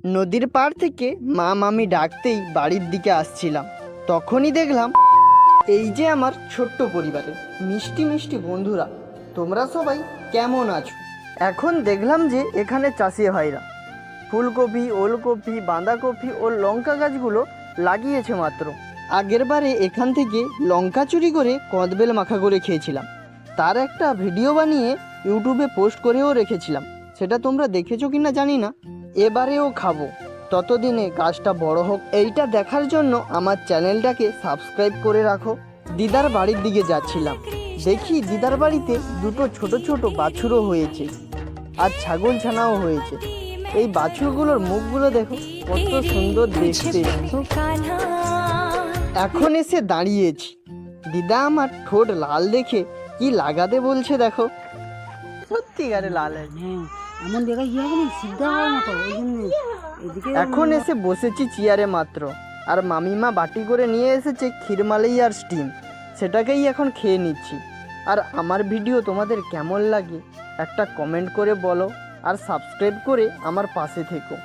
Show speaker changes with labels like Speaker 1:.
Speaker 1: নদীর পাড় থেকে মা মামি ডাকতেই বাড়ির দিকে আসছিলাম, তখনই দেখলাম এই যে আমার ছোট্ট পরিবারের মিষ্টি মিষ্টি বন্ধুরা, তোমরা সবাই কেমন আছো? এখন দেখলাম যে এখানে চাষি ভাইরা ফুলকপি, ওলকপি, বাঁধাকপি ও লঙ্কা গাছগুলো লাগিয়েছে মাত্র। আগের বারে এখান থেকে লঙ্কা চুরি করে কদবেল মাখা করে খেয়েছিলাম, তার একটা ভিডিও বানিয়ে ইউটিউবে পোস্ট করেও রেখেছিলাম, সেটা তোমরা দেখেছো কি না জানি না। এবারেও খাবো, ততদিনে গাছটা বড় হোক এইটা দেখার জন্য আমার চ্যানেলটাকে সাবস্ক্রাইব করে রাখো। দিদার বাড়ির দিকে যাচ্ছিলাম, দেখি দিদার বাড়িতে দুটো ছোট ছোট বাছুরও হয়েছে আর ছাগল ছানাও হয়েছে। এই বাছুরগুলোর মুখগুলো দেখো কত সুন্দর দেখতে। এখন এসে দাঁড়িয়েছি, দিদা আমার ঠোঁট লাল দেখে কি লাগাতে বলছে দেখো, সত্যিকারে লাল আছে।
Speaker 2: এমন জায়গায় গিয়ে হবে সিদ্ধা হওয়ার মতো, ওই জন্য এদিকে
Speaker 1: এখন এসে বসেছি চেয়ারে মাত্র, আর মামিমা বাটি করে নিয়ে এসেছে ক্ষীরমালাই আর স্টিম, সেটাকেই এখন খেয়ে নিচ্ছি। আর আমার ভিডিও তোমাদের কেমন লাগে একটা কমেন্ট করে বলো, আর সাবস্ক্রাইব করে আমার পাশে থেকো।